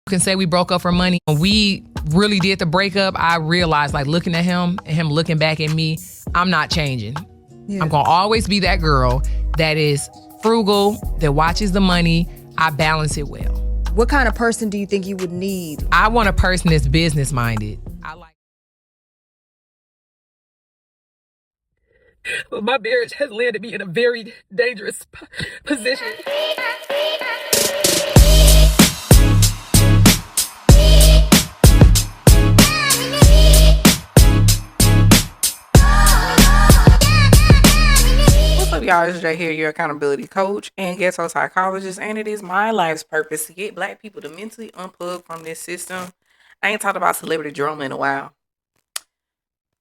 can say we broke up for money. When we really did the breakup, I realized, like, looking at him and him looking back at me, I'm not changing. Yeah. I'm going to always be that girl that is frugal, that watches the money. I balance it well. What kind of person do you think you would need? I want a person that's business-minded. But my marriage has landed me in a very dangerous position. What's up, y'all? It's Jay here, your accountability coach and ghetto psychologist, and it is my life's purpose to get Black people to mentally unplug from this system. I ain't talked about celebrity drama in a while,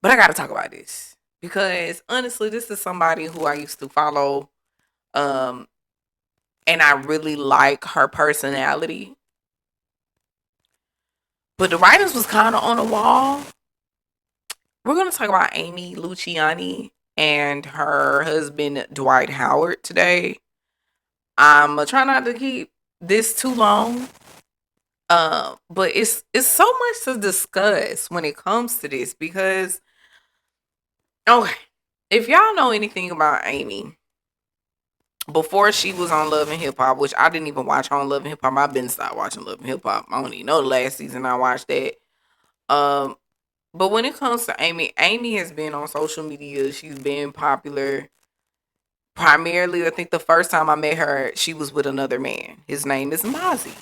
but I gotta talk about this because honestly, this is somebody who I used to follow, and I really like her personality, but the writings was kind of on the wall. We're gonna talk about Amy Luciani and her husband Dwight Howard today. I'm gonna try not to keep this too long, but it's so much to discuss when it comes to this because, okay, if y'all know anything about Amy, before she was on Love and Hip Hop, which I didn't even watch on Love and Hip Hop, I've been stopped watching Love and Hip Hop. I don't even know the last season I watched that. But when it comes to Amy has been on social media. She's been popular. Primarily, I think the first time I met her, she was with another man. His name is Mozzie.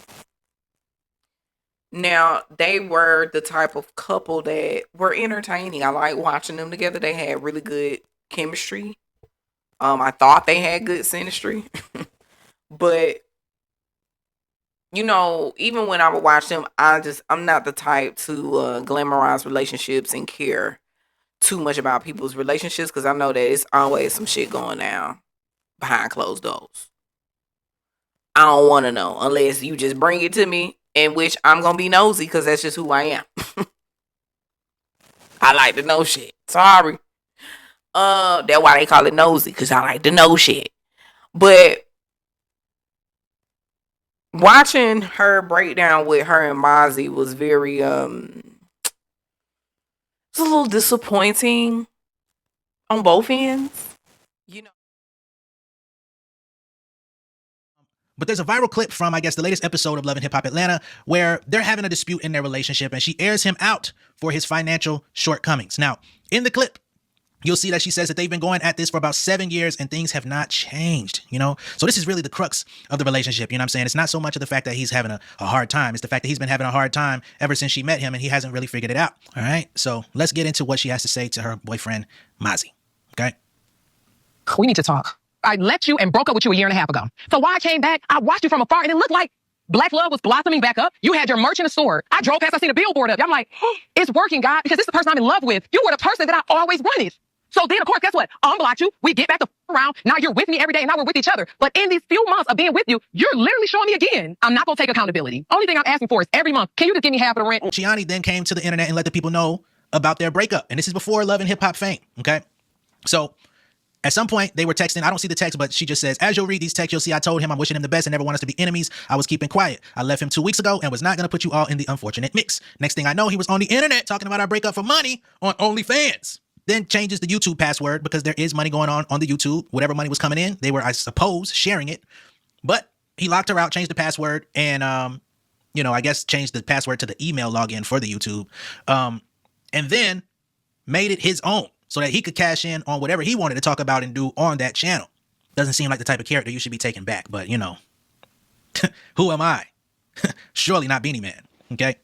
Now, they were the type of couple that were entertaining. I like watching them together. They had really good chemistry. I thought they had good synastry. But, you know, even when I would watch them, I'm not the type to glamorize relationships and care too much about people's relationships because I know that it's always some shit going down behind closed doors. I don't want to know unless you just bring it to me, in which I'm going to be nosy because that's just who I am. I like to know shit. Sorry. That's why they call it nosy, because I like to know shit. But watching her breakdown with her and Mozzie was very it's a little disappointing on both ends, you know. But there's a viral clip from, I guess, the latest episode of Love and Hip Hop Atlanta where they're having a dispute in their relationship and she airs him out for his financial shortcomings. Now, in the clip, you'll see that she says that they've been going at this for about 7 years and things have not changed, you know? So this is really the crux of the relationship, you know what I'm saying? It's not so much of the fact that he's having a hard time. It's the fact that he's been having a hard time ever since she met him and he hasn't really figured it out, all right? So let's get into what she has to say to her boyfriend, Mozzie, okay? We need to talk. I left you and broke up with you a year and a half ago. So why I came back, I watched you from afar and it looked like Black love was blossoming back up. You had your merch in the store. I drove past, I seen a billboard up. I'm like, it's working, God, because this is the person I'm in love with. You were the person that I always wanted. So then, of course, guess what? Unblocked you. We get back the around. Now you're with me every day and now we're with each other. But in these few months of being with you, you're literally showing me again. I'm not going to take accountability. Only thing I'm asking for is every month, can you just give me half of the rent? Luciani then came to the internet and let the people know about their breakup. And this is before Love and Hip Hop fame, okay? So at some point, they were texting. I don't see the text, but she just says, as you'll read these texts, you'll see I told him I'm wishing him the best and never want us to be enemies. I was keeping quiet. I left him 2 weeks ago and was not going to put you all in the unfortunate mix. Next thing I know, he was on the internet talking about our breakup for money on OnlyFans. Then changes the YouTube password because there is money going on the YouTube. Whatever money was coming in, they were, I suppose, sharing it. But he locked her out, changed the password, and, you know, I guess changed the password to the email login for the YouTube. And then made it his own so that he could cash in on whatever he wanted to talk about and do on that channel. Doesn't seem like the type of character you should be taking back, but, you know, who am I? Surely not Beanie Man, okay?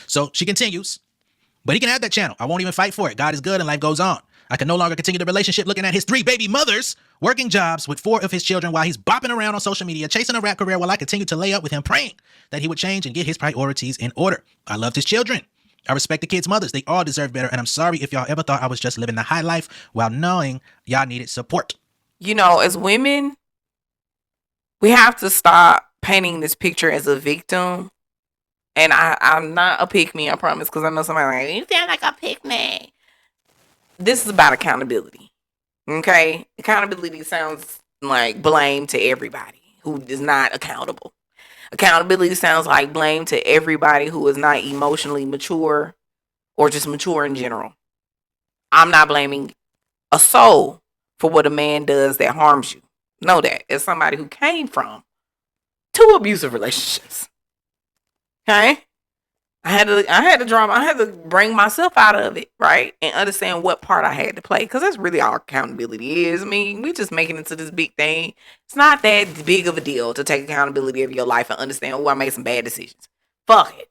So she continues. But he can have that channel. I won't even fight for it. God is good and life goes on. I can no longer continue the relationship looking at his 3 baby mothers, working jobs with 4 of his children while he's bopping around on social media, chasing a rap career while I continue to lay up with him, praying that he would change and get his priorities in order. I loved his children. I respect the kids' mothers. They all deserve better. And I'm sorry if y'all ever thought I was just living the high life while knowing y'all needed support. You know, as women, we have to stop painting this picture as a victim. And I'm not a pick-me, I promise, because I know somebody like, you sound like a pick-me. This is about accountability, okay? Accountability sounds like blame to everybody who is not accountable. Accountability sounds like blame to everybody who is not emotionally mature or just mature in general. I'm not blaming a soul for what a man does that harms you. Know that. As somebody who came from 2 abusive relationships. Okay? I had to bring myself out of it, right? And understand what part I had to play. Because that's really all accountability is. I mean, we just making it to this big thing. It's not that big of a deal to take accountability of your life and understand, oh, I made some bad decisions. Fuck it.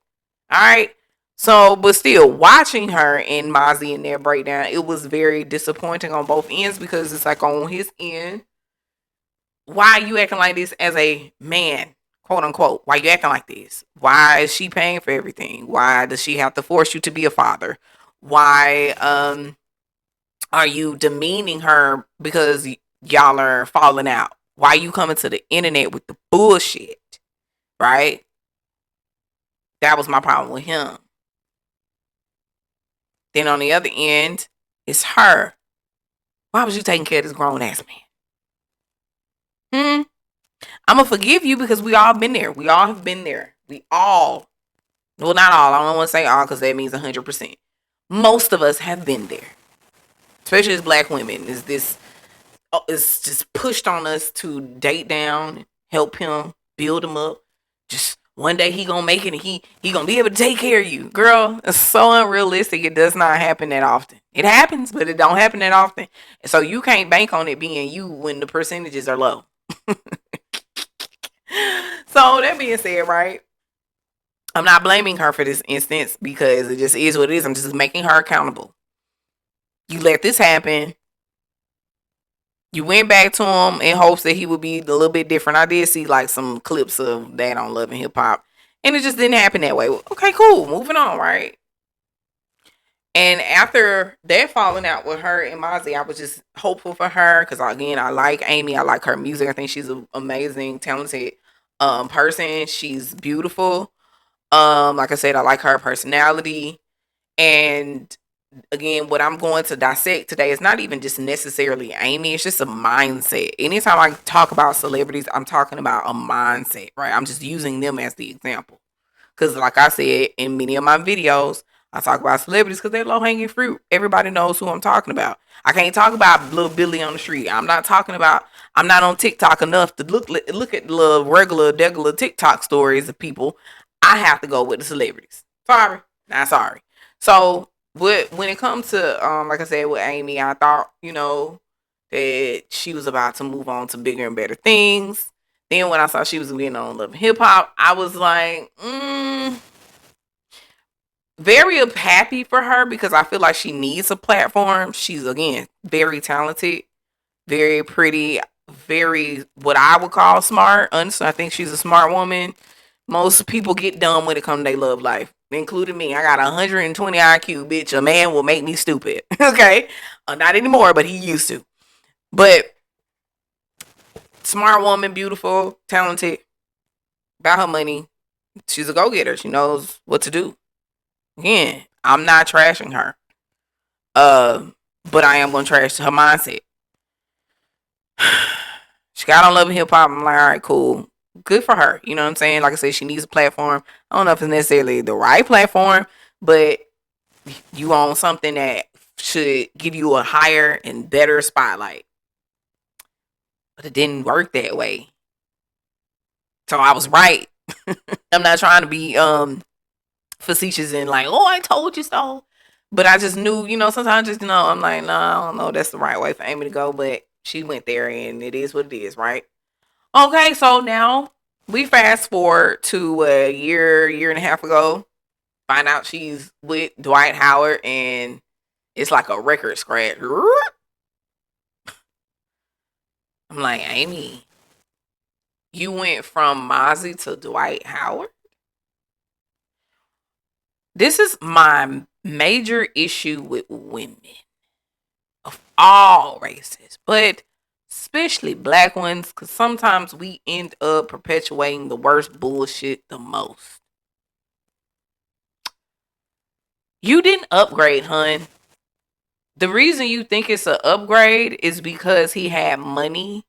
All right? So, but still, watching her and Mozzie in their breakdown, it was very disappointing on both ends because it's like on his end, why are you acting like this as a man? Quote unquote, why you acting like this? Why is she paying for everything? Why does she have to force you to be a father? Why are you demeaning her because y'all are falling out? Why you coming to the internet with the bullshit? Right? That was my problem with him. Then on the other end, it's her. Why was you taking care of this grown ass man? I'm going to forgive you because we all been there. We all have been there. Well, not all. I don't want to say all because that means 100%. Most of us have been there. Especially as black women. It's just pushed on us to date down, help him, build him up. Just one day he going to make it and he going to be able to take care of you. Girl, it's so unrealistic. It does not happen that often. It happens, but it don't happen that often. So you can't bank on it being you when the percentages are low. So that being said, right, I'm not blaming her for this instance because it just is what it is. I'm just making her accountable. You let this happen. You went back to him in hopes that he would be a little bit different. I did see like some clips of that on Love and Hip Hop, and it just didn't happen that way. Okay, cool. Moving on, right? And after that falling out with her and Mozzie, I was just hopeful for her because, again, I like Amy. I like her music. I think she's an amazing, talented person. She's beautiful. Like I said, I like her personality. And, again, what I'm going to dissect today is not even just necessarily Amy. It's just a mindset. Anytime I talk about celebrities, I'm talking about a mindset, right? I'm just using them as the example. Because, like I said, in many of my videos, I talk about celebrities because they're low-hanging fruit. Everybody knows who I'm talking about. I can't talk about little Billy on the street. I'm not on TikTok enough to look at the little regular TikTok stories of people. I have to go with the celebrities. Sorry. Not sorry. So, when it comes to, like I said, with Amy, I thought, that she was about to move on to bigger and better things. Then when I saw she was getting on Love and Hip Hop, I was like, very happy for her because I feel like she needs a platform. She's, again, very talented, very pretty, very what I would call smart. Honestly, I think she's a smart woman. Most people get dumb when it comes to their love life, including me. I got 120 IQ, bitch. A man will make me stupid. Okay? Not anymore, but he used to. But smart woman, beautiful, talented, about her money. She's a go-getter. She knows what to do. Again, I'm not trashing her. But I am going to trash her mindset. She got on Love and Hip Hop. I'm like, all right, cool. Good for her. You know what I'm saying? Like I said, she needs a platform. I don't know if it's necessarily the right platform, but you own something that should give you a higher and better spotlight. But it didn't work that way. So I was right. I'm not trying to be facetious and like, oh, I told you so. But I just knew, sometimes just I'm like, no, I don't know that's the right way for Amy to go. But she went there and it is what it is, right? Okay, so now we fast forward to a year and a half ago. Find out she's with Dwight Howard and it's like a record scratch. I'm like, Amy, you went from Mozzie to Dwight Howard? This is my major issue with women of all races, but especially black ones, because sometimes we end up perpetuating the worst bullshit the most. You didn't upgrade, hun. The reason you think it's an upgrade is because he had money,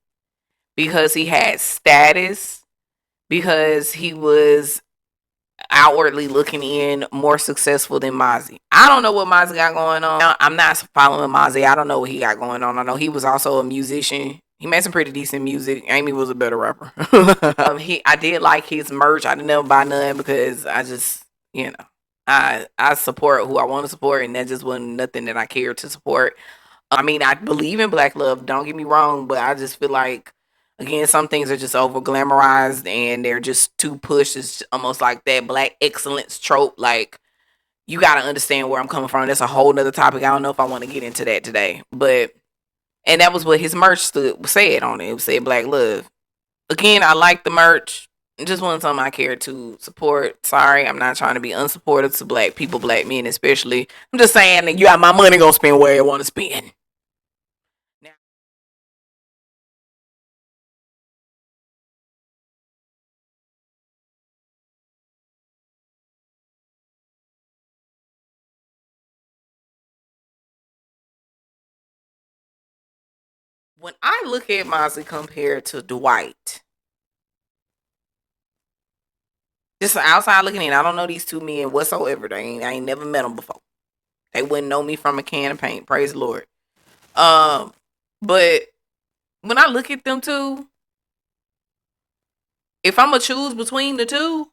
because he had status, because he was outwardly looking in more successful than Mozzie. I don't know what Mozzie got going on. I'm not following Mozzie. I don't know what he got going on. I know he was also a musician. He made some pretty decent music. Amy was a better rapper. I did like his merch. I didn't never buy none because I just, I support who I want to support, and that just wasn't nothing that I cared to support. I mean, I believe in Black love. Don't get me wrong, but I just feel like, again, some things are just over glamorized and they're just too pushed. It's almost like that Black excellence trope. Like, you got to understand where I'm coming from. That's a whole nother topic. I don't know if I want to get into that today, but. And that was what his merch said on it. It said Black love. Again, I like the merch. It just wasn't something I cared to support. Sorry, I'm not trying to be unsupportive to Black people, Black men especially. I'm just saying that you got my money gonna spend where I want to spend. Now, when I look at Mozzie compared to Dwight, just outside looking in, I don't know these two men whatsoever. I ain't never met them before. They wouldn't know me from a can of paint. Praise the Lord. But when I look at them two, if I'm gonna choose between the two,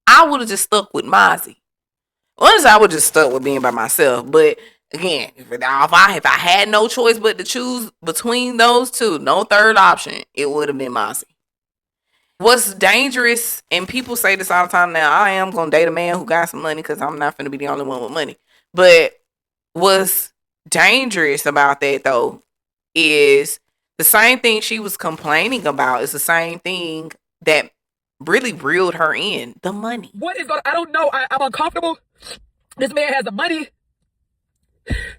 I would have just stuck with Mozzie. Honestly, I would just stuck with being by myself. But again, if I had no choice but to choose between those two, no third option, it would have been Mozzie. What's dangerous, and people say this all the time now, I am gonna date a man who got some money because I'm not gonna be the only one with money. But what's dangerous about that though is the same thing she was complaining about is the same thing that really reeled her in, the money. What is going I don't know. I'm uncomfortable. This man has the money.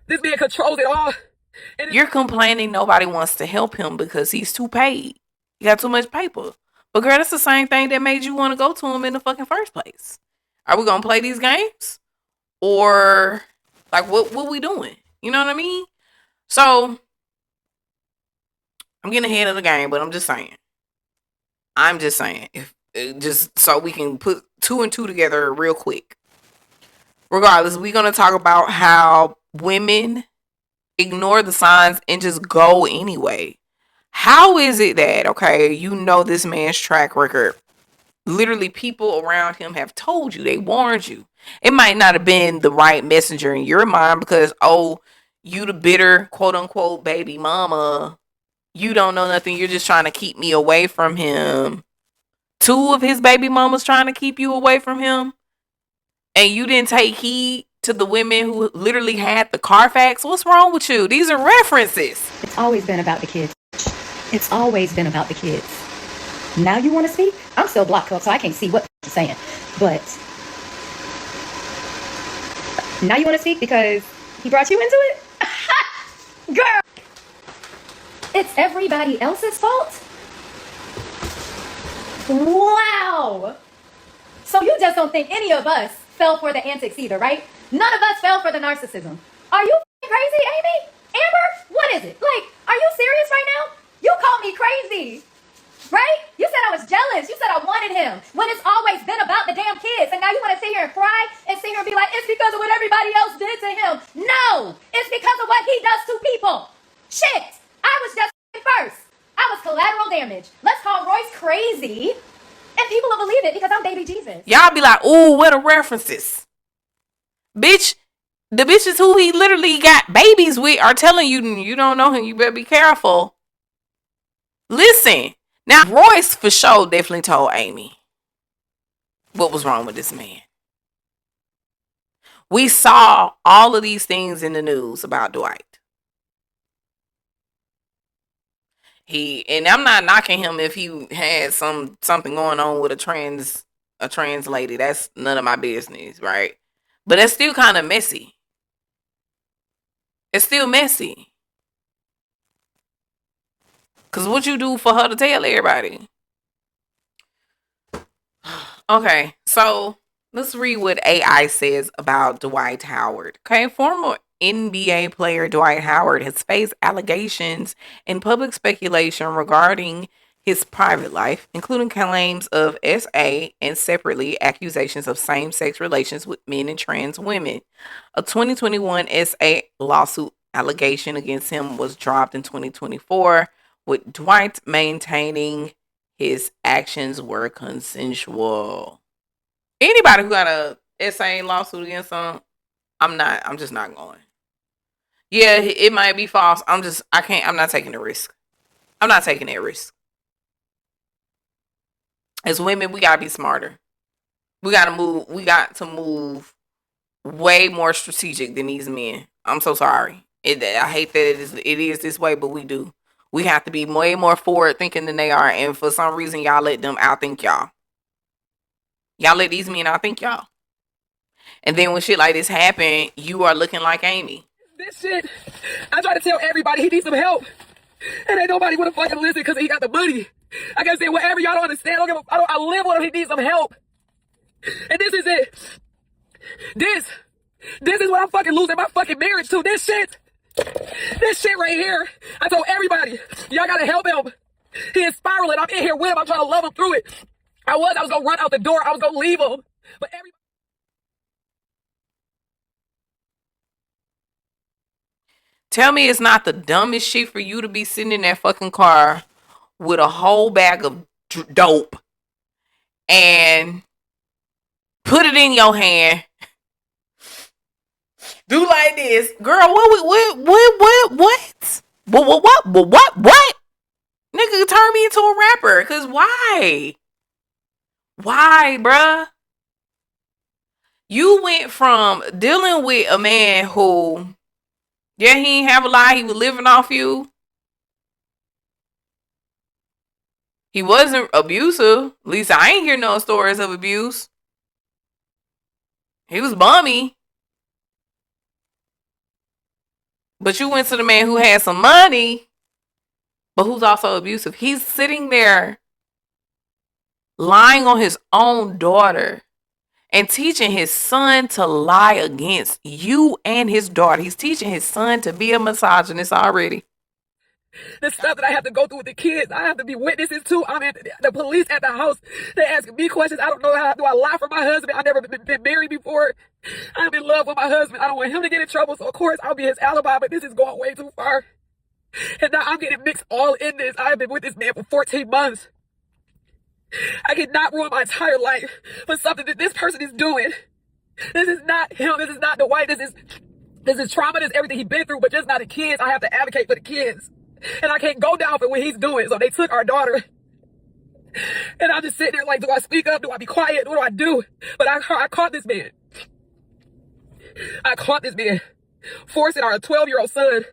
This man controls it all. You're complaining nobody wants to help him because he's too paid. He got too much paper. But girl, that's the same thing that made you want to go to him in the fucking first place. Are we gonna play these games? Or like what we doing? You know what I mean? So I'm getting ahead of the game, but I'm just saying. If just so we can put two and two together real quick. Regardless, we're gonna talk about how women ignore the signs and just go anyway. How is it that, okay, you know this man's track record? Literally, people around him have told you, they warned you. It might not have been the right messenger in your mind because, oh, you the bitter, quote unquote, baby mama. You don't know nothing. You're just trying to keep me away from him. Two of his baby mamas trying to keep you away from him. And you didn't take heed to the women who literally had the Carfax. What's wrong with you? These are references. It's always been about the kids. It's always been about the kids. Now you want to speak? I'm still blocked up, so I can't see what you're saying. But now you want to speak because he brought you into it? Girl! It's everybody else's fault? Wow! So you just don't think any of us fell for the antics either, right? None of us fell for the narcissism. Are you crazy, Amy? Amber? What is it? Like, are you serious right now? You called me crazy, right? You said I was jealous. You said I wanted him when it's always been about the damn kids. And now you want to sit here and cry and sit here and be like, it's because of what everybody else did to him. No, it's because of what he does to people. Shit, I was just first. I was collateral damage. Let's call Royce crazy. And people will believe it because I'm baby Jesus. Y'all be like, ooh, what are references? Bitch, the bitches who he literally got babies with are telling you, you don't know him, you better be careful. Listen, now Royce for sure definitely told Amy what was wrong with this man. We saw all of these things in the news about Dwight. And I'm not knocking him if he had something going on with a trans lady. That's none of my business, right? But that's still kind of messy. It's still messy. Cause what you do for her to tell everybody? Okay, so let's read what AI says about Dwight Howard. Okay, former NBA player Dwight Howard has faced allegations and public speculation regarding his private life, including claims of SA and separately accusations of same-sex relations with men and trans women. A 2021 SA lawsuit allegation against him was dropped in 2024, with Dwight maintaining his actions were consensual. Anybody who got a SA lawsuit against him, I'm just not going. Yeah, it might be false. I'm not taking the risk. I'm not taking that risk. As women, we gotta be smarter. We got to move way more strategic than these men. I'm so sorry. I hate that it is this way, but we do. We have to be way more forward thinking than they are, and for some reason, y'all let them outthink y'all. Y'all let these men outthink y'all. And then when shit like this happen, you are looking like Amy. This shit, I try to tell everybody he needs some help. And ain't nobody wanna fucking listen because he got the money. I gotta say whatever y'all don't understand. I live with him. He needs some help. And this is it. This is what I'm fucking losing my fucking marriage to. This shit right here. I told everybody, y'all gotta help him. He is spiraling. I'm in here with him. I'm trying to love him through it. I was gonna run out the door. I was gonna leave him. But everybody. Tell me it's not the dumbest shit for you to be sitting in that fucking car with a whole bag of dope and put it in your hand. Do like this. Girl, what? What? Nigga, turn me into a rapper. Cause why? Why, bruh? You went from dealing with a man who, yeah, he ain't have a lot. He was living off you. He wasn't abusive. At least I ain't hear no stories of abuse. He was bummy. But you went to the man who had some money, but who's also abusive. He's sitting there lying on his own daughter and teaching his son to lie against you and his daughter. He's teaching his son to be a misogynist already. The stuff that I have to go through with the kids, I have to be witnesses to. I'm at the police at the house. They asking me questions. I don't know how do I lie for my husband. I've never been married before. I'm in love with my husband. I don't want him to get in trouble, so of course I'll be his alibi, but this is going way too far. And now I'm getting mixed all in this. I have been with this man for 14 months. I cannot ruin my entire life for something that this person is doing. This is not him. This is not Dwight. This is trauma. This is everything he's been through, but just not the kids. I have to advocate for the kids. And I can't go down for what he's doing. So they took our daughter. And I'm just sitting there like, do I speak up? Do I be quiet? What do I do? But I caught this man. I caught this man forcing our 12-year-old son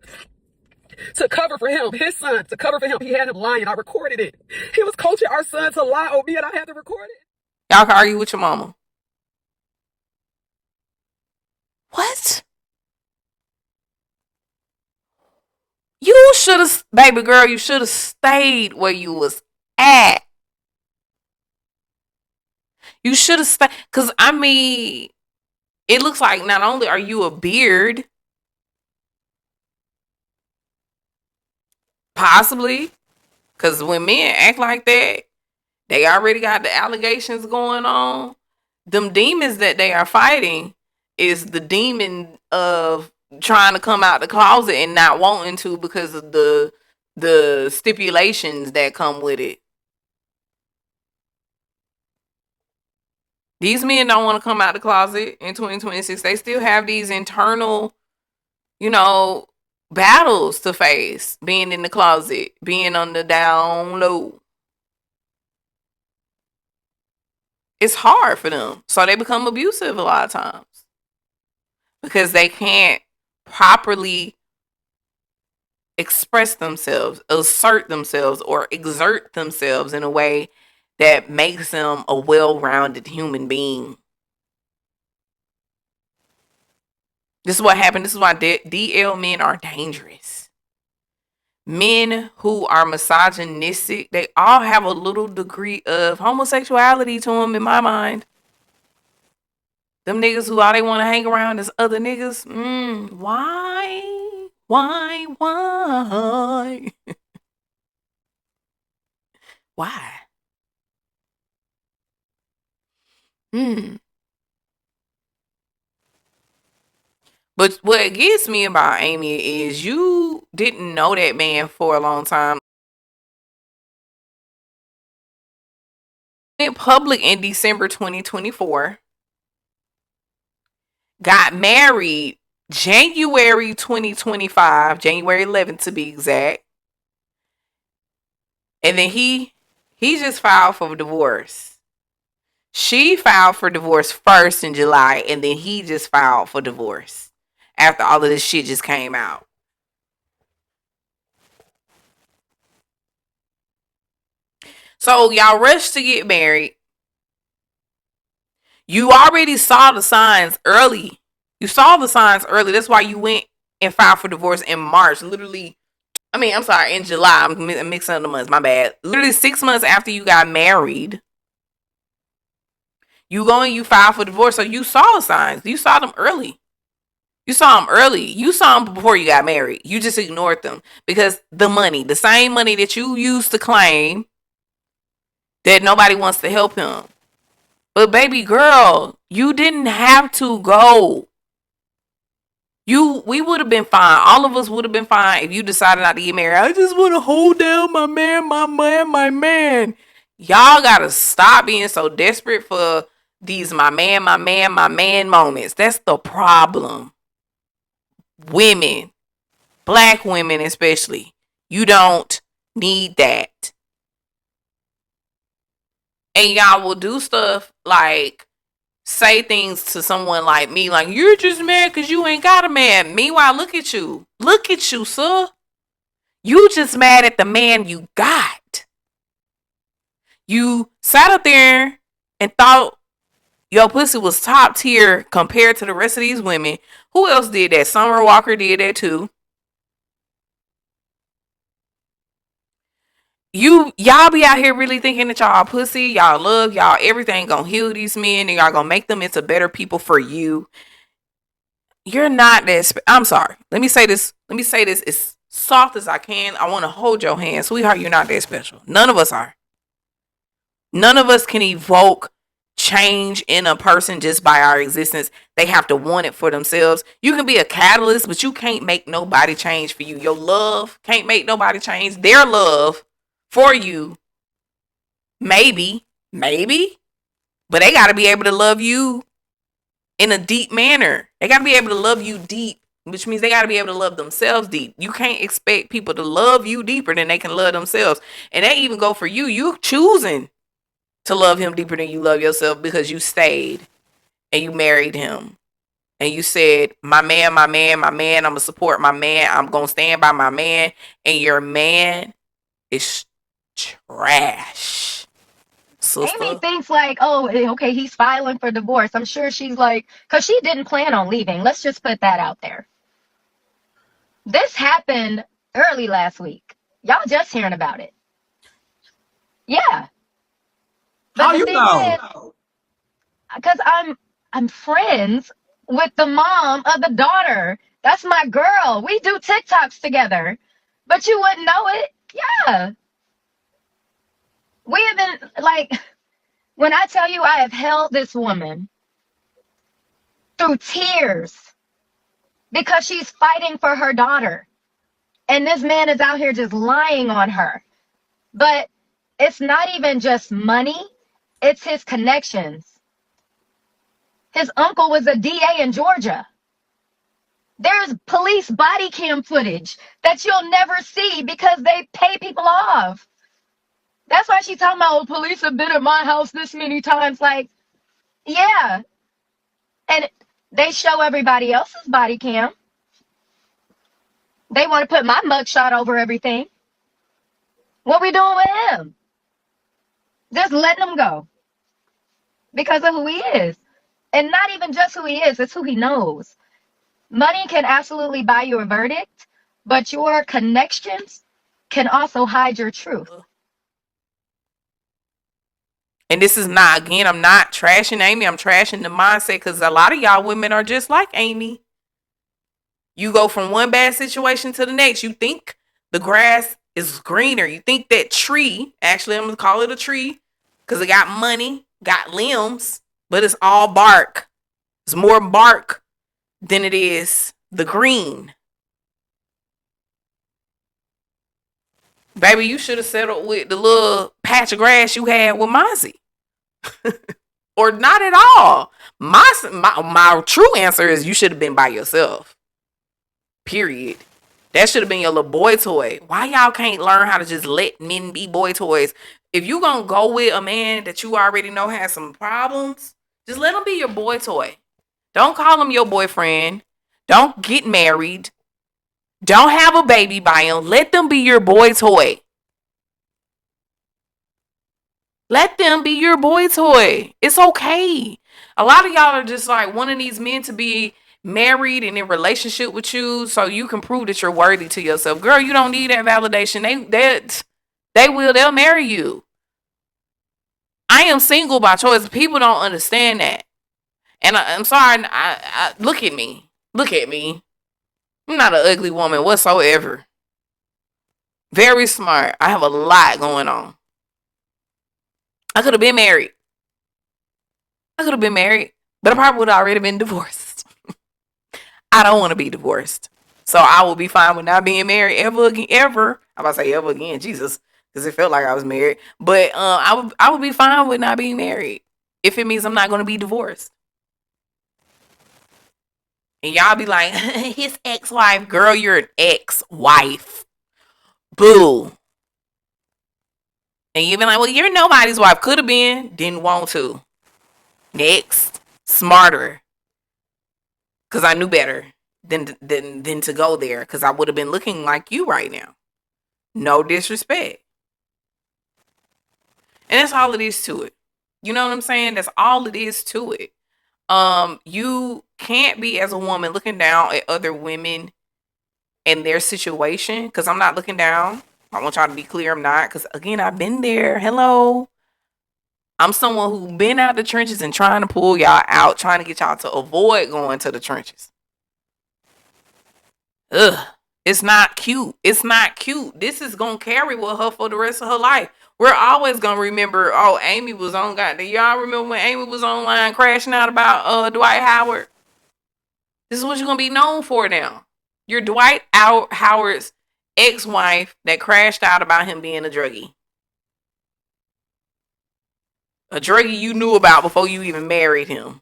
to cover for him. His son, to cover for him. He had him lying. I recorded it. He was coaching our son to lie on me and I had to record it. Y'all can argue with your mama. What? You should have, baby girl, you should have stayed where you was at. You should have stayed. Because, I mean, it looks like not only are you a beard, possibly, because when men act like that, they already got the allegations going on. Them demons that they are fighting is the demon of trying to come out the closet and not wanting to because of the stipulations that come with it. These men don't want to come out the closet in 2026. They still have these internal, battles to face. Being in the closet, being on the down low. It's hard for them. So they become abusive a lot of times. Because they can't properly express themselves, assert themselves, or exert themselves in a way that makes them a well-rounded human being. This is what happened. This is why DL men are dangerous. Men who are misogynistic, they all have a little degree of homosexuality to them in my mind. Them niggas who all they want to hang around is other niggas. Why? Why? Why? But what gets me about Amy is you didn't know that man for a long time. Went public in December 2024. Got married January 2025, January 11th to be exact. And then he just filed for divorce. She filed for divorce first in July, and then he just filed for divorce after all of this shit just came out. So y'all rushed to get married. You already saw the signs early. That's why you went and filed for divorce in March. Literally, in July. I'm mixing up the months. My bad. Literally 6 months after you got married. You go and you file for divorce. So you saw the signs. You saw them early. You saw them before you got married. You just ignored them because the same money that you used to claim that nobody wants to help him. But baby girl, you didn't have to go. We would have been fine. All of us would have been fine if you decided not to get married. I just want to hold down my man. Y'all gotta stop being so desperate for these my man moments. That's the problem. Women, black women especially, you don't need that. And y'all will do stuff like say things to someone like me, like, you're just mad because you ain't got a man. Meanwhile, look at you, sir. You just mad at the man you got. You sat up there and thought your pussy was top tier compared to the rest of these women. Who else did that? Summer Walker did that too. Y'all be out here really thinking that y'all pussy, y'all love, y'all everything gonna heal these men and y'all gonna make them into better people for you. You're not that I'm sorry. Let me say this as soft as I can. I want to hold your hand. Sweetheart, you're not that special. None of us are. None of us can evoke change in a person just by our existence. They have to want it for themselves. You can be a catalyst, but you can't make nobody change for you. Your love can't make nobody change. Their love for you, maybe, but they got to be able to love you in a deep manner. They got to be able to love you deep, which means they got to be able to love themselves deep. You can't expect people to love you deeper than they can love themselves. And that even go for you. You choosing to love him deeper than you love yourself because you stayed and you married him. And you said, my man, I'm going to support my man. I'm going to stand by my man. And your man is trash. Sister. Amy thinks like, oh, okay, he's filing for divorce. I'm sure she's like, because she didn't plan on leaving. Let's just put that out there. This happened early last week. Y'all just hearing about it. Yeah. But how you know? Because I'm friends with the mom of the daughter. That's my girl. We do TikToks together. But you wouldn't know it. Yeah. We have been, like, when I tell you I have held this woman through tears because she's fighting for her daughter. And this man is out here just lying on her. But it's not even just money. It's his connections. His uncle was a DA in Georgia. There's police body cam footage that you'll never see because they pay people off. That's why she's talking about, police have been at my house this many times. Like, yeah. And they show everybody else's body cam. They want to put my mugshot over everything. What we doing with him? Just letting him go. Because of who he is. And not even just who he is, it's who he knows. Money can absolutely buy you a verdict, but your connections can also hide your truth. And this is not, again, I'm not trashing Amy. I'm trashing the mindset because a lot of y'all women are just like Amy. You go from one bad situation to the next. You think the grass is greener. You think that tree, actually I'm gonna call it a tree because it got money, got limbs, but it's all bark. It's more bark than it is the green. Baby, you should have settled with the little patch of grass you had with Mozzie. Or not at all. My true answer is you should have been by yourself. Period. That should have been your little boy toy. Why y'all can't learn how to just let men be boy toys? If you gonna go with a man that you already know has some problems, just let him be your boy toy. Don't call him your boyfriend. Don't get married. Don't have a baby by him. Let them be your boy toy. Let them be your boy toy. It's okay. A lot of y'all are just like wanting these men to be married and in relationship with you so you can prove that you're worthy to yourself. Girl, you don't need that validation. They'll marry you. I am single by choice. People don't understand that. And I'm sorry. I look at me. Look at me. I'm not an ugly woman whatsoever. Very smart. I have a lot going on. I could have been married. But I probably would have already been divorced. I don't want to be divorced. So I will be fine with not being married ever again. Ever. I'm about to say ever again. Jesus. Because it felt like I was married. But I would be fine with not being married. If it means I'm not going to be divorced. And y'all be like, his ex-wife. Girl, you're an ex-wife. Boo. And you be like, well, you're nobody's wife. Could have been. Didn't want to. Next. Smarter. Because I knew better than to go there. Because I would have been looking like you right now. No disrespect. And that's all it is to it. You know what I'm saying? That's all it is to it. You can't be, as a woman, looking down at other women and their situation. Because I'm not looking down. I want y'all to be clear. I'm not. Because, again, I've been there. Hello. I'm someone who's been out the trenches and trying to pull y'all out. Trying to get y'all to avoid going to the trenches. Ugh. It's not cute. It's not cute. This is going to carry with her for the rest of her life. We're always going to remember, oh, Amy was on. God, do y'all remember when Amy was online crashing out about Dwight Howard? This is what you're going to be known for now. You're Dwight Howard's ex-wife that crashed out about him being a druggie. A druggie you knew about before you even married him.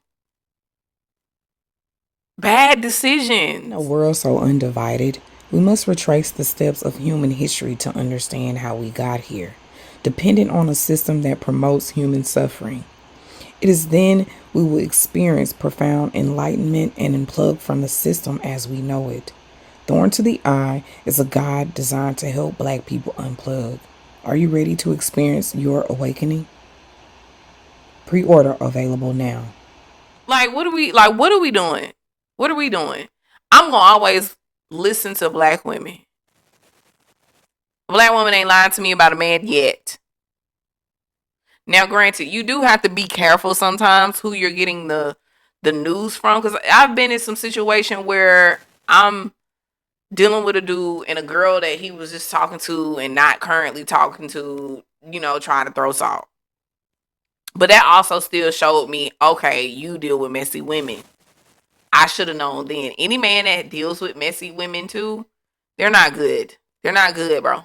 Bad decision. In a world so undivided, we must retrace the steps of human history to understand how we got here, dependent on a system that promotes human suffering. It is then we will experience profound enlightenment and unplug from the system as we know it. Thorn to the Eye is a guide designed to help Black people unplug. Are you ready to experience your awakening? Pre-order available now. What are we doing? What are we doing? I'm gonna always listen to Black women. A Black woman ain't lying to me about a man yet. Now, granted, you do have to be careful sometimes who you're getting the news from, because I've been in some situation where I'm dealing with a dude and a girl that he was just talking to and not currently talking to, trying to throw salt. But that also still showed me, okay, you deal with messy women. I should have known then. Any man that deals with messy women too, they're not good. They're not good, bro.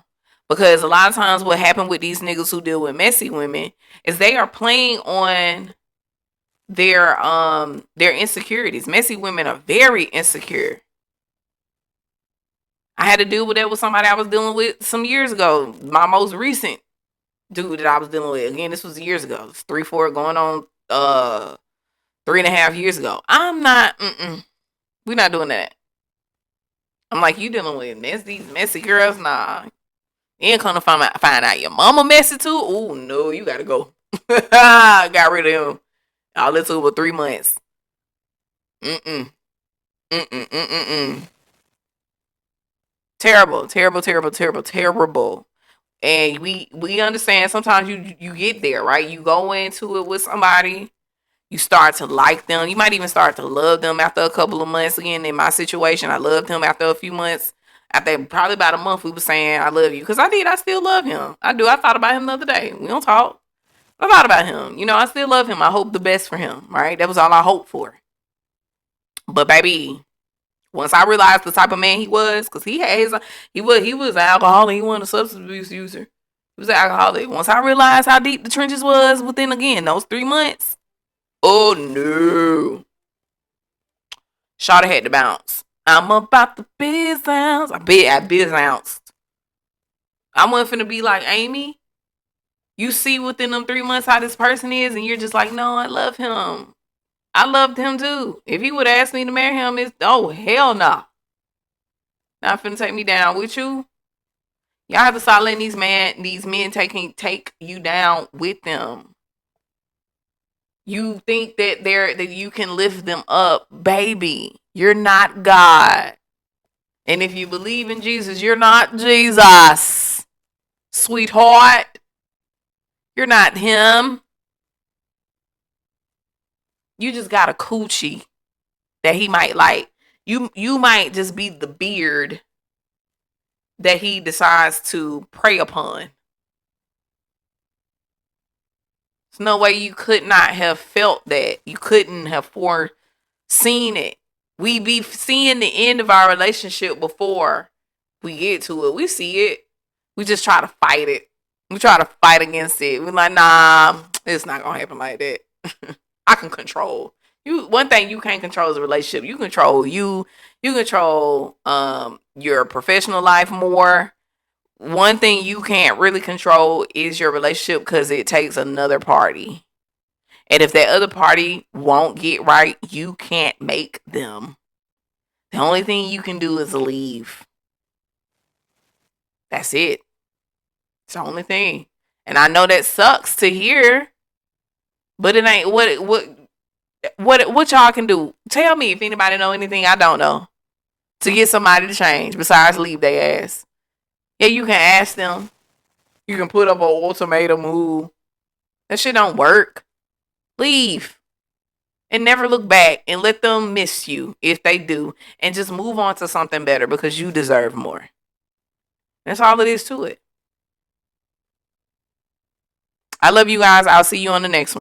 Because a lot of times what happened with these niggas who deal with messy women is they are playing on their insecurities. Messy women are very insecure. I had to deal with that with somebody I was dealing with some years ago. My most recent dude that I was dealing with. Again, this was years ago. It's 3-4 going on 3.5 years ago. I'm not, we're not doing that. I'm like, you dealing with these messy girls? Nah. You ain't gonna find out your mama messy too? Oh, no, you gotta go. Got rid of him. All this over 3 months. Terrible, terrible, terrible, terrible, terrible. And we understand sometimes you get there, right? You go into it with somebody. You start to like them. You might even start to love them after a couple of months. Again, in my situation, I loved him after a few months. After probably about a month, we were saying, I love you. Because I still love him. I do. I thought about him the other day. We don't talk. I thought about him. You know, I still love him. I hope the best for him, right? That was all I hoped for. But baby, once I realized the type of man he was, because he was an alcoholic. He wasn't a substance abuse user. He was an alcoholic. Once I realized how deep the trenches was within, again, those 3 months, oh no. Shawty had to bounce. I'm about the biz ounce. I biz ounced. I wasn't finna be like, Amy, you see within them 3 months how this person is, and you're just like, no, I love him. I loved him too. If he would ask me to marry him, it's, oh, hell no. Not finna take me down with you. Y'all have to start letting these men take you down with them. You think that you can lift them up, baby. You're not God. And if you believe in Jesus, you're not Jesus. Sweetheart. You're not him. You just got a coochie that he might like. You might just be the beard that he decides to prey upon. There's no way you could not have felt that. You couldn't have foreseen it. We be seeing the end of our relationship before we get to it. We see it. We just try to fight it. We try to fight against it. We're like, nah, it's not gonna happen like that. I can control. One thing you can't control is a relationship. You control you control your professional life more. One thing you can't really control is your relationship, because it takes another party. And if that other party won't get right, you can't make them. The only thing you can do is leave. That's it. It's the only thing. And I know that sucks to hear, but it ain't what y'all can do. Tell me if anybody know anything I don't know to get somebody to change besides leave their ass. Yeah, you can ask them. You can put up an ultimatum. Ooh, that shit don't work. Leave. And never look back, and let them miss you if they do. And just move on to something better, because you deserve more. That's all it is to it. I love you guys. I'll see you on the next one.